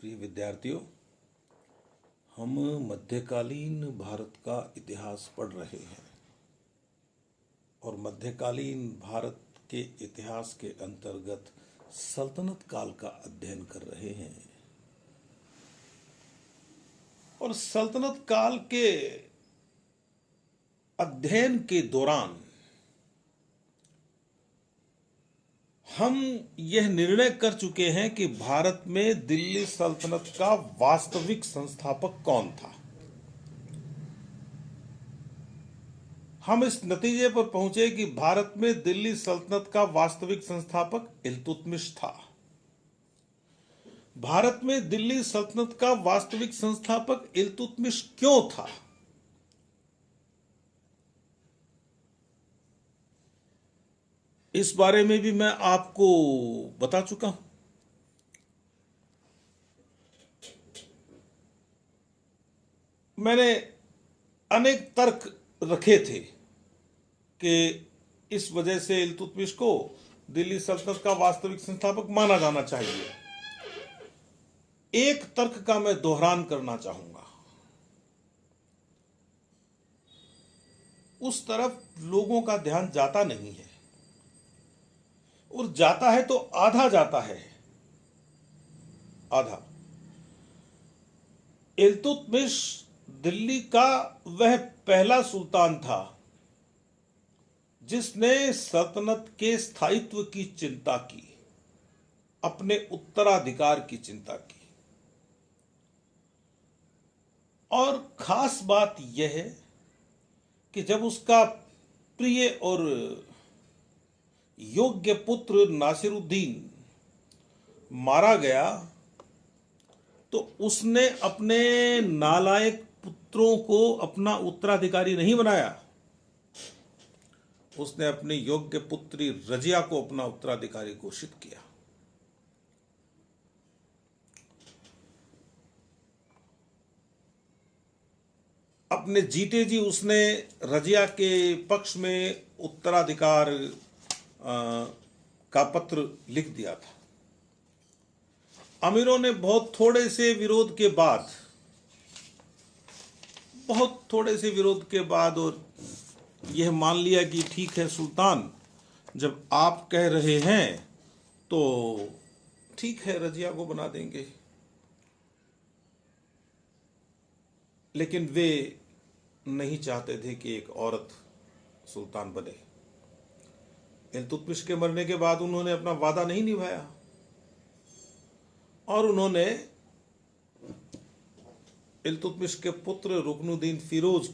प्रिय विद्यार्थियों, हम मध्यकालीन भारत का इतिहास पढ़ रहे हैं और मध्यकालीन भारत के इतिहास के अंतर्गत सल्तनत काल का अध्ययन कर रहे हैं। और सल्तनत काल के अध्ययन के दौरान हम यह निर्णय कर चुके हैं कि भारत में दिल्ली सल्तनत का वास्तविक संस्थापक कौन था। हम इस नतीजे पर पहुंचे कि भारत में दिल्ली सल्तनत का वास्तविक संस्थापक इल्तुतमिश था। भारत में दिल्ली सल्तनत का वास्तविक संस्थापक इल्तुतमिश क्यों था? इस बारे में भी मैं आपको बता चुका हूं। मैंने अनेक तर्क रखे थे कि इस वजह से इल्तुतमिश को दिल्ली सल्तनत का वास्तविक संस्थापक माना जाना चाहिए। एक तर्क का मैं दोहरान करना चाहूंगा। उस तरफ लोगों का ध्यान जाता नहीं है, और जाता है तो आधा जाता है, आधा। इल्तुतमिश दिल्ली का वह पहला सुल्तान था जिसने सल्तनत के स्थायित्व की चिंता की, अपने उत्तराधिकार की चिंता की। और खास बात यह है कि जब उसका प्रिय और योग्य पुत्र नासिरुद्दीन मारा गया तो उसने अपने नालायक पुत्रों को अपना उत्तराधिकारी नहीं बनाया, उसने अपनी योग्य पुत्री रजिया को अपना उत्तराधिकारी घोषित किया। अपने जीते जी उसने रजिया के पक्ष में उत्तराधिकार का पत्र लिख दिया था। अमीरों ने बहुत थोड़े से विरोध के बाद और यह मान लिया कि ठीक है सुल्तान, जब आप कह रहे हैं तो ठीक है, रजिया को बना देंगे। लेकिन वे नहीं चाहते थे कि एक औरत सुल्तान बने। इल्तुतमिश के मरने के बाद उन्होंने अपना वादा नहीं निभाया और उन्होंने इल्तुतमिश के पुत्र रुकनुद्दीन फिरोज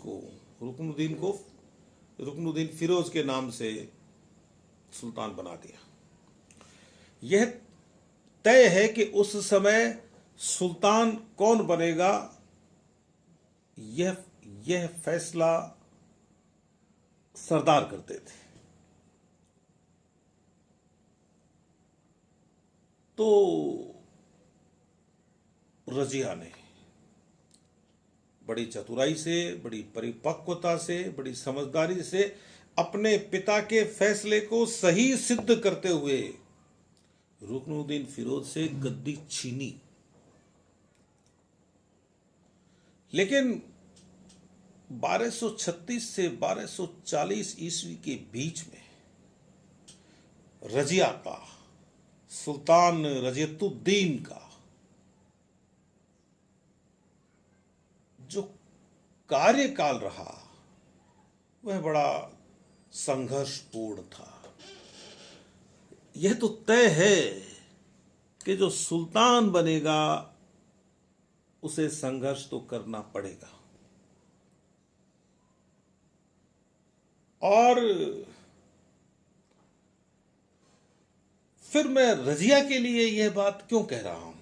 के नाम से सुल्तान बना दिया। यह तय है कि उस समय सुल्तान कौन बनेगा, यह फैसला सरदार करते थे। तो रजिया ने बड़ी चतुराई से, बड़ी परिपक्वता से, बड़ी समझदारी से अपने पिता के फैसले को सही सिद्ध करते हुए रुकनुद्दीन फिरोज से गद्दी छीनी। लेकिन 1236 से 1240 ईस्वी के बीच में रजिया का, सुल्तान रजियतुद्दीन का जो कार्यकाल रहा वह बड़ा संघर्षपूर्ण था। यह तो तय है कि जो सुल्तान बनेगा उसे संघर्ष तो करना पड़ेगा। और फिर मैं रजिया के लिए यह बात क्यों कह रहा हूं?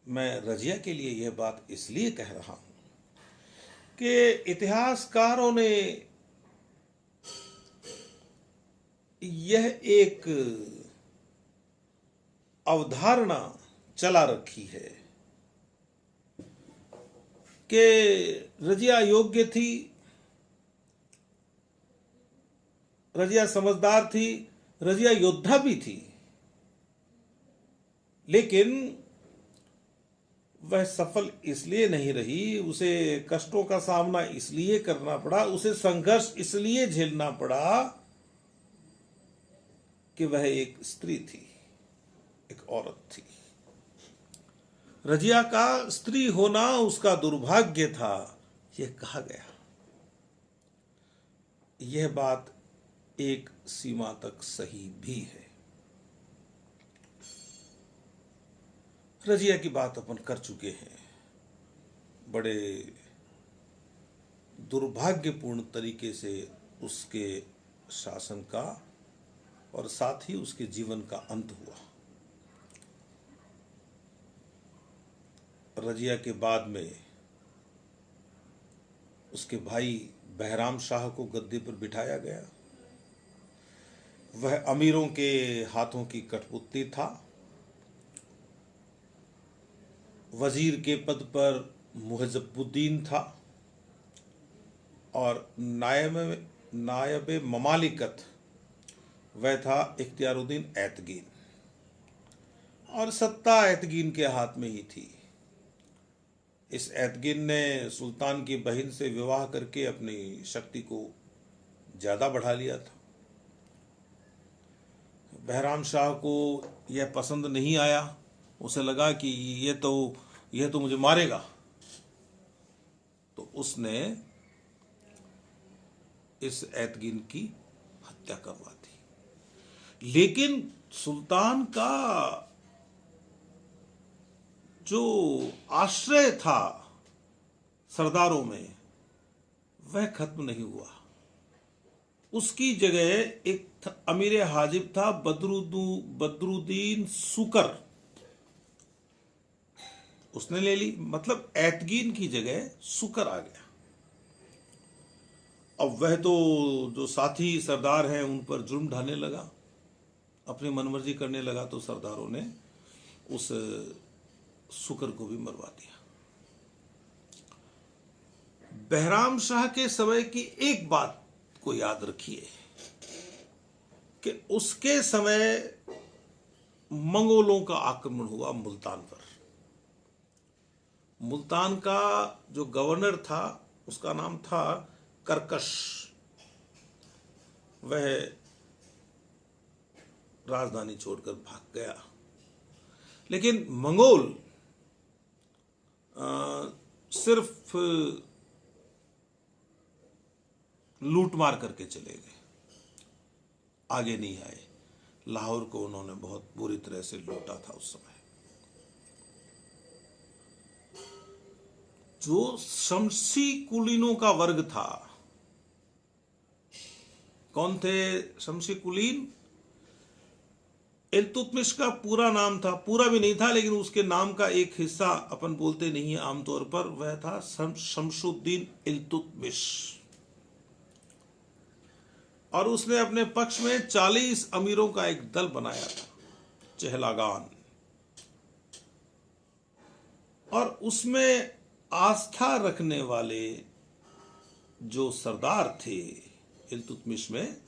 मैं रजिया के लिए यह बात इसलिए कह रहा हूं कि इतिहासकारों ने यह एक अवधारणा चला रखी है कि रजिया योग्य थी, रजिया समझदार थी, रजिया योद्धा भी थी, लेकिन वह सफल इसलिए नहीं रही, उसे कष्टों का सामना इसलिए करना पड़ा, उसे संघर्ष इसलिए झेलना पड़ा कि वह एक स्त्री थी, एक औरत थी। रजिया का स्त्री होना उसका दुर्भाग्य था, यह कहा गया। यह बात एक सीमा तक सही भी है। रजिया की बात अपन कर चुके हैं। बड़े दुर्भाग्यपूर्ण तरीके से उसके शासन का और साथ ही उसके जीवन का अंत हुआ। रजिया के बाद में उसके भाई बहराम शाह को गद्दी पर बिठाया गया। वह अमीरों के हाथों की कठपुतली था। वजीर के पद पर मुहज्जबुद्दीन था और नायब ममालिकत वह था इख्तियारुद्दीन ऐतगीन, और सत्ता ऐतगीन के हाथ में ही थी। इस ऐतगीन ने सुल्तान की बहन से विवाह करके अपनी शक्ति को ज्यादा बढ़ा लिया था। बहराम शाह को यह पसंद नहीं आया। उसे लगा कि यह तो मुझे मारेगा, तो उसने इस ऐतगीन की हत्या करवा दी। लेकिन सुल्तान का जो आश्रय था सरदारों में, वह खत्म नहीं हुआ। उसकी जगह एक अमीर हाजिब था, बदरुद्दीन सुकर, उसने ले ली। मतलब ऐतगीन की जगह सुकर आ गया। अब वह तो जो साथी सरदार हैं उन पर जुल्म ढाने लगा, अपनी मनमर्जी करने लगा, तो सरदारों ने उस सुकर को भी मरवा दिया। बहराम शाह के समय की एक बात को याद रखिए कि उसके समय मंगोलों का आक्रमण हुआ मुल्तान पर। मुल्तान का जो गवर्नर था उसका नाम था करकश। वह राजधानी छोड़कर भाग गया। लेकिन मंगोल सिर्फ लूट मार करके चले गए, आगे नहीं आए। लाहौर को उन्होंने बहुत बुरी तरह से लूटा था उस समय। जो शमसी कुलीनों का वर्ग था, कौन थे शमसी कुलीन? इल्तुतमिश का पूरा नाम था, पूरा भी नहीं था लेकिन उसके नाम का एक हिस्सा अपन बोलते नहीं है आमतौर पर, वह था शमशुद्दीन इल्तुतमिश। और उसने अपने पक्ष में 40 अमीरों का एक दल बनाया था, चहलागान, और उसमें आस्था रखने वाले जो सरदार थे इल्तुतमिश में,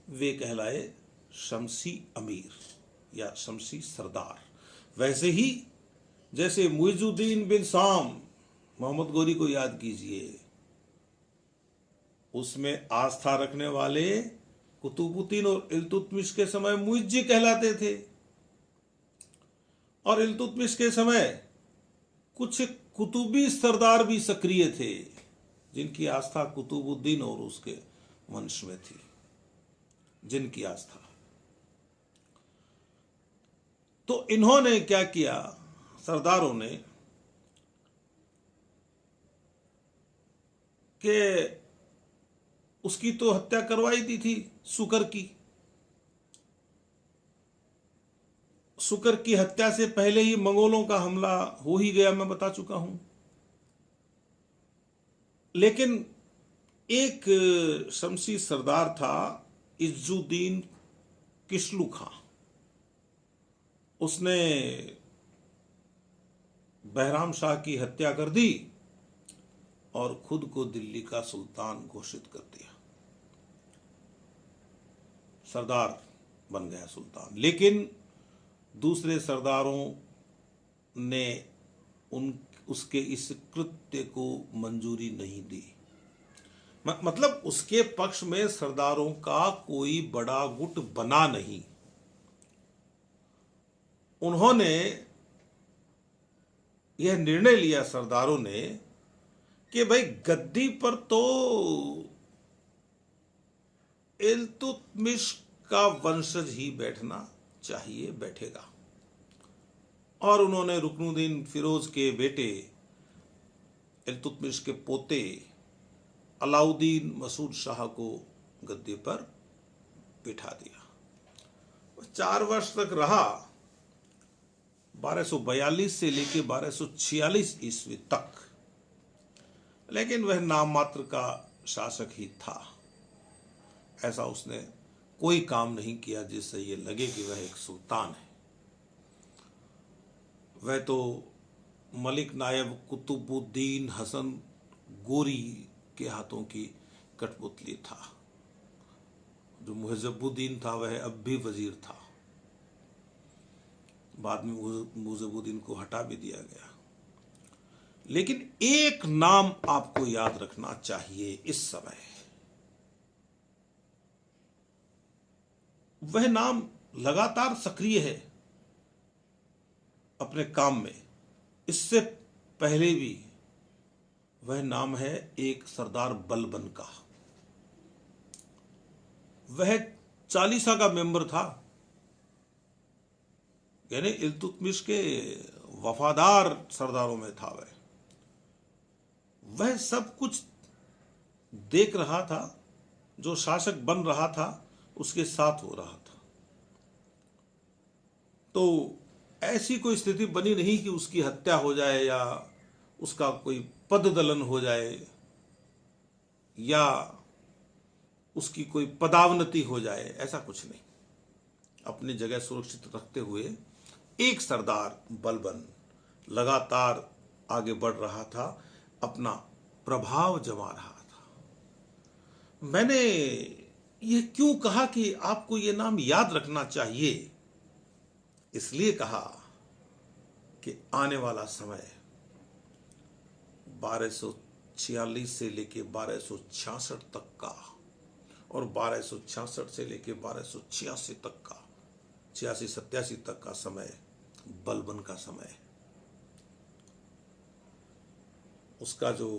वे कहलाए शमसी अमीर या शमसी सरदार। वैसे ही जैसे मुइजुद्दीन बिन साम, मोहम्मद गोरी को याद कीजिए, उसमें आस्था रखने वाले कुतुबुद्दीन और इल्तुतमिश के समय मुइज्जी कहलाते थे। और इल्तुतमिश के समय कुछ कुतुबी सरदार भी सक्रिय थे जिनकी आस्था कुतुबुद्दीन और उसके वंश में थी, जिनकी आस्था। तो इन्होंने क्या किया, सरदारों ने, कि उसकी तो हत्या करवाई दी थी सुकर की। सुकर की हत्या से पहले ही मंगोलों का हमला हो ही गया, मैं बता चुका हूं। लेकिन एक शमसी सरदार था इज्जुद्दीन किशलू खां, उसने बहराम शाह की हत्या कर दी और खुद को दिल्ली का सुल्तान घोषित कर दिया। सरदार बन गया सुल्तान। लेकिन दूसरे सरदारों ने उसके इस कृत्य को मंजूरी नहीं दी। मतलब उसके पक्ष में सरदारों का कोई बड़ा गुट बना नहीं। उन्होंने यह निर्णय लिया सरदारों ने कि भाई गद्दी पर तो इल्तुतमिश का वंशज ही बैठना चाहिए, बैठेगा। और उन्होंने रुकनुद्दीन फिरोज के बेटे इल्तुतमिश के पोते अलाउद्दीन मसूद शाह को गद्दी पर बिठा दिया। 4 वर्ष तक रहा, 1242 से लेकर 1246 ईस्वी तक, लेकिन वह नाम मात्र का शासक ही था। ऐसा उसने कोई काम नहीं किया जिससे ये लगे कि वह एक सुल्तान है। वह तो मलिक नायब कुतुबुद्दीन हसन गोरी के हाथों की कठपुतली था। जो मुहज्जबुद्दीन था वह अब भी वजीर था, बाद में मुहज्जबुद्दीन को हटा भी दिया गया। लेकिन एक नाम आपको याद रखना चाहिए इस समय, वह नाम लगातार सक्रिय है अपने काम में। इससे पहले भी वह नाम है एक सरदार बलबन का। वह चालीसा का मेंबर था, यानी इल्तुतमिश के वफादार सरदारों में था। वह सब कुछ देख रहा था, जो शासक बन रहा था उसके साथ हो रहा था। तो ऐसी कोई स्थिति बनी नहीं कि उसकी हत्या हो जाए या उसका कोई पददलन हो जाए या उसकी कोई पदावनति हो जाए, ऐसा कुछ नहीं। अपनी जगह सुरक्षित रखते हुए एक सरदार बलबन लगातार आगे बढ़ रहा था, अपना प्रभाव जमा रहा था। मैंने ये क्यों कहा कि आपको ये नाम याद रखना चाहिए? इसलिए कहा कि आने वाला समय 1246 से लेके 1266 तक का और 1266 से लेके 1286 तक का, 86-87 तक का समय बलबन का समय। उसका जो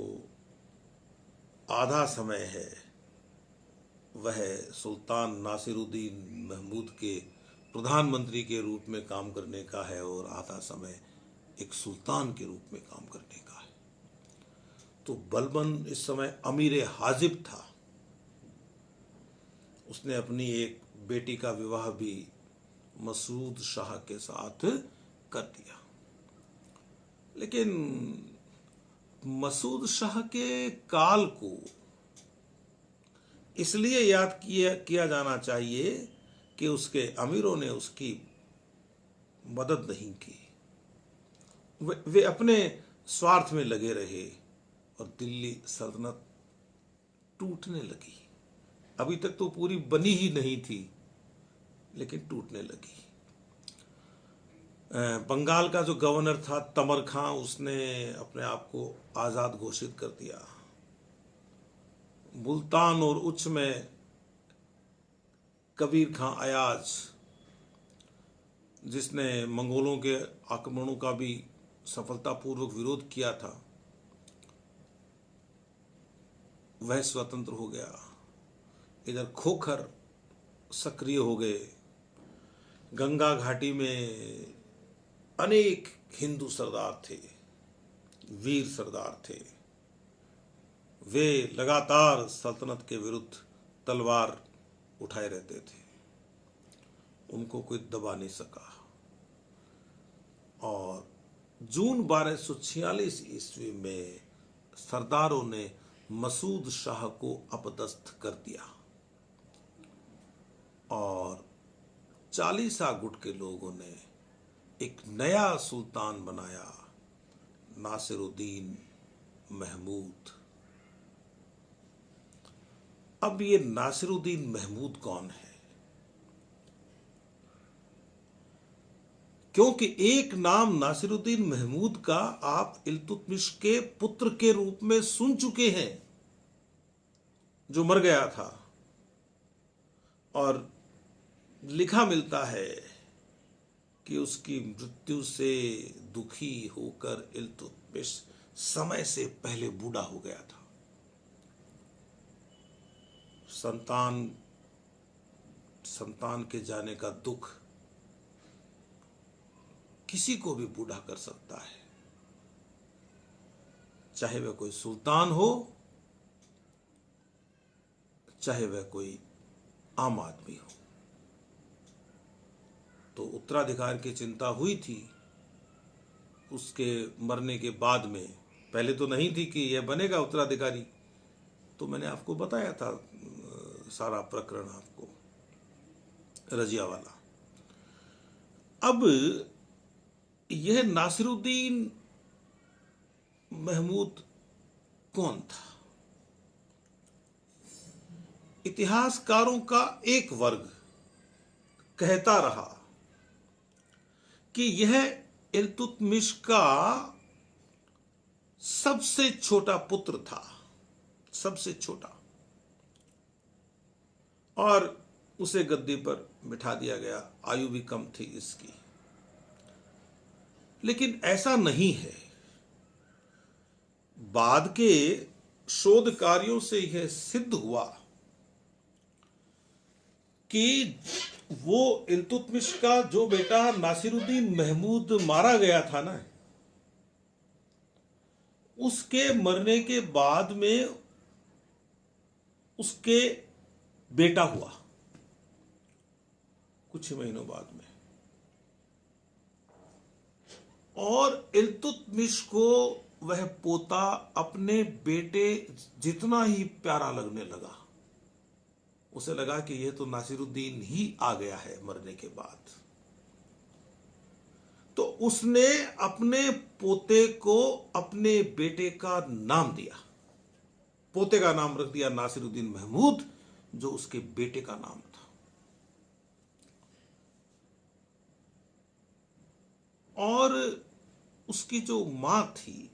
आधा समय है वह सुल्तान नासिरुद्दीन महमूद के प्रधानमंत्री के रूप में काम करने का है और आधा समय एक सुल्तान के रूप में काम करने का है। तो बलबन इस समय अमीर हाजिब था। उसने अपनी एक बेटी का विवाह भी मसूद शाह के साथ कर दिया। लेकिन मसूद शाह के काल को इसलिए याद किया जाना चाहिए कि उसके अमीरों ने उसकी मदद नहीं की। वे अपने स्वार्थ में लगे रहे और दिल्ली सल्तनत टूटने लगी। अभी तक तो पूरी बनी ही नहीं थी, लेकिन टूटने लगी। बंगाल का जो गवर्नर था तमर खां, उसने अपने आप को आज़ाद घोषित कर दिया। मुल्तान और उच्च में कबीर खां अयाज, जिसने मंगोलों के आक्रमणों का भी सफलतापूर्वक विरोध किया था, वह स्वतंत्र हो गया। इधर खोखर सक्रिय हो गए। गंगा घाटी में अनेक हिंदू सरदार थे, वीर सरदार थे। वे लगातार सल्तनत के विरुद्ध तलवार उठाए रहते थे, उनको कोई दबा नहीं सका। और जून 1246 ईस्वी में सरदारों ने मसूद शाह को अपदस्थ कर दिया और चालीसा गुट के लोगों ने एक नया सुल्तान बनाया, नासिरुद्दीन महमूद। अब ये नासिरुद्दीन महमूद कौन है? क्योंकि एक नाम नासिरुद्दीन महमूद का आप इल्तुतमिश के पुत्र के रूप में सुन चुके हैं, जो मर गया था, और लिखा मिलता है कि उसकी मृत्यु से दुखी होकर इल्तुतमिश समय से पहले बूढ़ा हो गया था। संतान के जाने का दुख किसी को भी बूढ़ा कर सकता है, चाहे वह कोई सुल्तान हो, चाहे वह कोई आम आदमी हो। तो उत्तराधिकार की चिंता हुई थी उसके मरने के बाद में। पहले तो नहीं थी कि यह बनेगा उत्तराधिकारी, तो मैंने आपको बताया था सारा प्रकरण आपको, रजिया वाला। अब यह नासिरुद्दीन महमूद कौन था? इतिहासकारों का एक वर्ग कहता रहा कि यह इल्तुतमिश का सबसे छोटा पुत्र था, सबसे छोटा, और उसे गद्दी पर बिठा दिया गया। आयु भी कम थी इसकी। लेकिन ऐसा नहीं है। बाद के शोध कार्यों से यह सिद्ध हुआ कि वो इल्तुतमिश का जो बेटा नासिरुद्दीन महमूद मारा गया था ना, उसके मरने के बाद में उसके बेटा हुआ कुछ ही महीनों बाद में, और इल्तुतमिश को वह पोता अपने बेटे जितना ही प्यारा लगने लगा। उसे लगा कि यह तो नासिरुद्दीन ही आ गया है मरने के बाद। तो उसने अपने पोते को अपने बेटे का नाम दिया। पोते का नाम रख दिया नासिरुद्दीन महमूद, जो उसके बेटे का नाम था। और उसकी जो मां थी,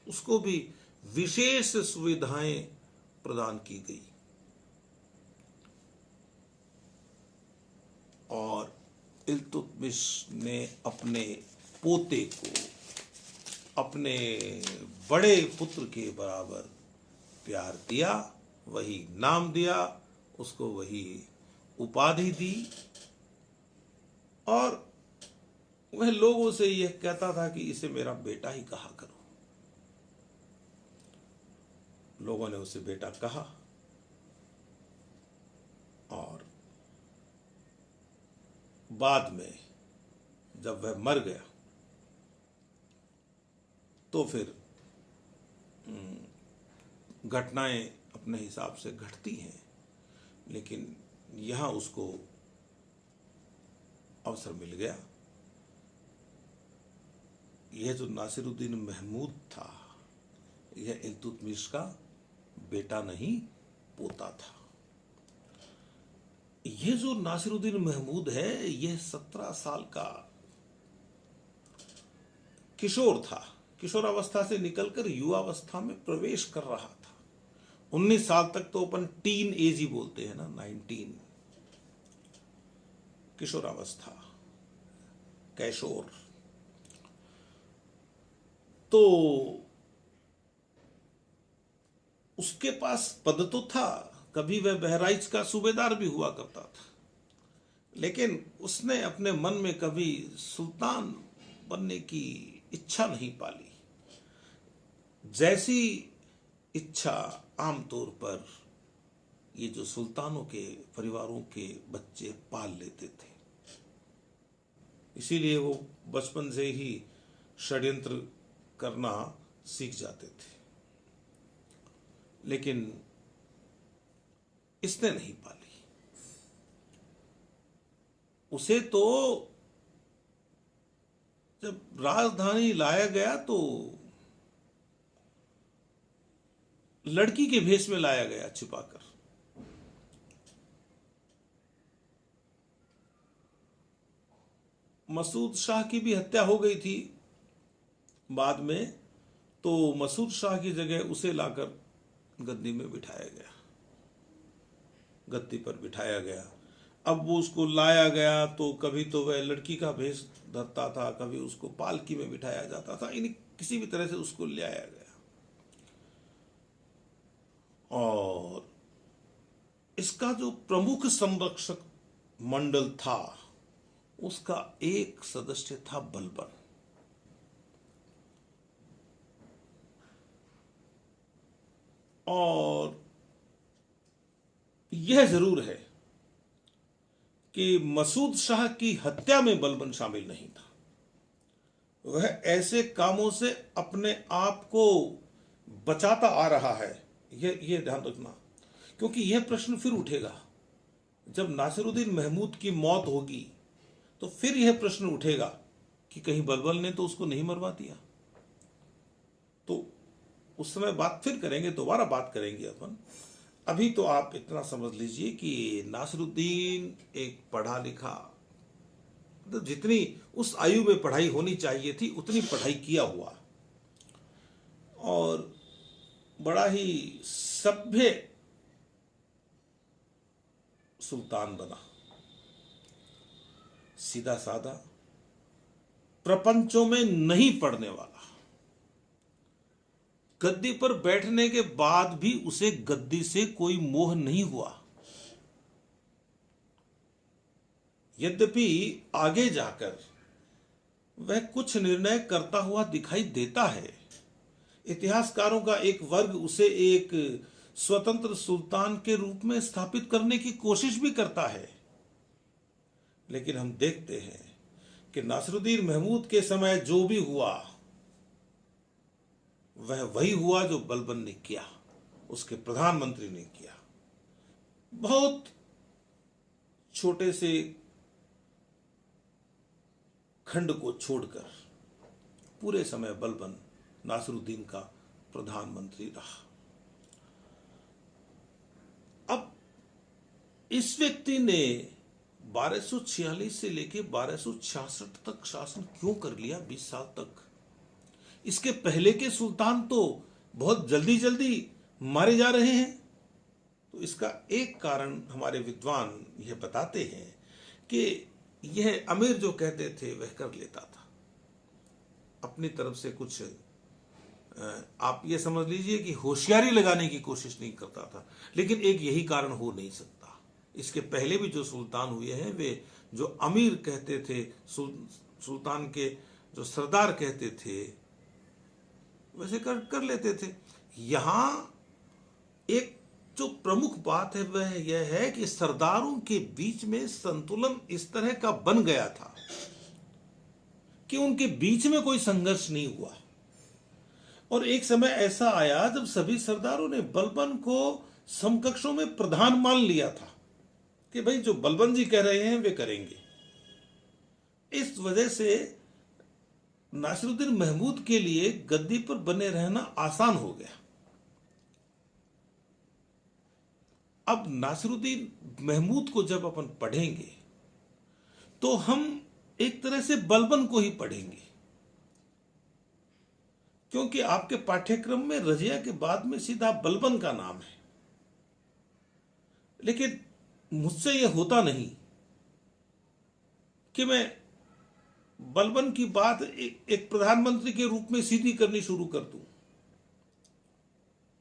उसको भी विशेष सुविधाएं प्रदान की गई, और इल्तुतमिश ने अपने पोते को अपने बड़े पुत्र के बराबर प्यार दिया, वही नाम दिया, उसको वही उपाधि दी, और वह लोगों से यह कहता था कि इसे मेरा बेटा ही कहा करो। लोगों ने उसे बेटा कहा, और बाद में जब वह मर गया तो फिर घटनाएं अपने हिसाब से घटती हैं, लेकिन यहां उसको अवसर मिल गया। यह जो नासिरुद्दीन महमूद था, यह इल्तुतमिश का बेटा नहीं, पोता था। यह जो नासिरुद्दीन महमूद है, यह 17 साल का किशोर था। किशोरावस्था से निकलकर युवावस्था में प्रवेश कर रहा था। 19 साल तक तो अपन टीन एज ही बोलते हैं ना, 19, किशोरावस्था, कैशोर। तो उसके पास पद तो था, कभी वह बहराइच का सूबेदार भी हुआ करता था, लेकिन उसने अपने मन में कभी सुल्तान बनने की इच्छा नहीं पाली। जैसी इच्छा आमतौर पर ये जो सुल्तानों के परिवारों के बच्चे पाल लेते थे, इसीलिए वो बचपन से ही षड्यंत्र करना सीख जाते थे। लेकिन इसने नहीं पाली। उसे तो जब राजधानी लाया गया तो लड़की के भेष में लाया गया, छिपाकर। मसूद शाह की भी हत्या हो गई थी बाद में, तो मसूद शाह की जगह उसे लाकर गद्दी में बिठाया गया, गद्दी पर बिठाया गया। अब वो उसको लाया गया तो कभी तो वह लड़की का भेष धरता था, कभी उसको पालकी में बिठाया जाता था, यानी किसी भी तरह से उसको ले आया गया। और इसका जो प्रमुख संरक्षक मंडल था उसका एक सदस्य था बलबन। और यह जरूर है कि मसूद शाह की हत्या में बलबन शामिल नहीं था। वह ऐसे कामों से अपने आप को बचाता आ रहा है, यह ध्यान रखना, क्योंकि यह प्रश्न फिर उठेगा जब नासिरुद्दीन महमूद की मौत होगी, तो फिर यह प्रश्न उठेगा कि कहीं बलबन ने तो उसको नहीं मरवा दिया। तो उस समय बात फिर करेंगे, दोबारा बात करेंगे अपन। अभी तो आप इतना समझ लीजिए कि नासिरुद्दीन एक पढ़ा लिखा, तो जितनी उस आयु में पढ़ाई होनी चाहिए थी उतनी पढ़ाई किया हुआ और बड़ा ही सभ्य सुल्तान बना, सीधा साधा, प्रपंचों में नहीं पड़ने वाला। गद्दी पर बैठने के बाद भी उसे गद्दी से कोई मोह नहीं हुआ। यद्यपि आगे जाकर वह कुछ निर्णय करता हुआ दिखाई देता है, इतिहासकारों का एक वर्ग उसे एक स्वतंत्र सुल्तान के रूप में स्थापित करने की कोशिश भी करता है, लेकिन हम देखते हैं कि नासिरुद्दीन महमूद के समय जो भी हुआ वह वही हुआ जो बलबन ने किया, उसके प्रधानमंत्री ने किया। बहुत छोटे से खंड को छोड़कर पूरे समय बलबन नासिरुद्दीन का प्रधानमंत्री रहा। अब इस व्यक्ति ने 1246 से लेकर 1266 तक शासन क्यों कर लिया, 20 साल तक? इसके पहले के सुल्तान तो बहुत जल्दी जल्दी मारे जा रहे हैं। तो इसका एक कारण हमारे विद्वान यह बताते हैं कि यह अमीर जो कहते थे वह कर लेता था, अपनी तरफ से कुछ आप ये समझ लीजिए कि होशियारी लगाने की कोशिश नहीं करता था। लेकिन एक यही कारण हो नहीं सकता। इसके पहले भी जो सुल्तान हुए हैं वे जो अमीर कहते थे, सुल्तान के जो सरदार कहते थे, वैसे कर लेते थे। यहां एक जो प्रमुख बात है वह यह है कि सरदारों के बीच में संतुलन इस तरह का बन गया था कि उनके बीच में कोई संघर्ष नहीं हुआ। और एक समय ऐसा आया जब सभी सरदारों ने बलबन को समकक्षों में प्रधान मान लिया था कि भाई जो बलबन जी कह रहे हैं वे करेंगे। इस वजह से नासिरुद्दीन महमूद के लिए गद्दी पर बने रहना आसान हो गया। अब नासिरुद्दीन महमूद को जब अपन पढ़ेंगे तो हम एक तरह से बलबन को ही पढ़ेंगे, क्योंकि आपके पाठ्यक्रम में रजिया के बाद में सीधा बलबन का नाम है। लेकिन मुझसे यह होता नहीं कि मैं बलबन की बात एक प्रधानमंत्री के रूप में सीधी करनी शुरू कर दूं।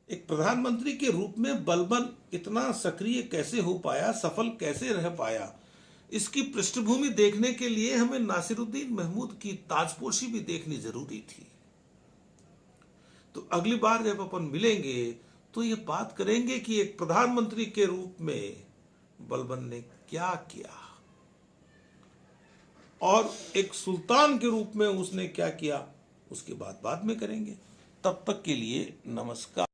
एक प्रधानमंत्री के रूप में बलबन इतना सक्रिय कैसे हो पाया, सफल कैसे रह पाया, इसकी पृष्ठभूमि देखने के लिए हमें नासिरुद्दीन महमूद की ताजपोशी भी देखनी जरूरी थी। तो अगली बार जब अपन मिलेंगे तो ये बात करेंगे कि एक प्रधानमंत्री के रूप में बलबन ने क्या किया और एक सुल्तान के रूप में उसने क्या किया, उसकी बात बाद में करेंगे। तब तक के लिए नमस्कार।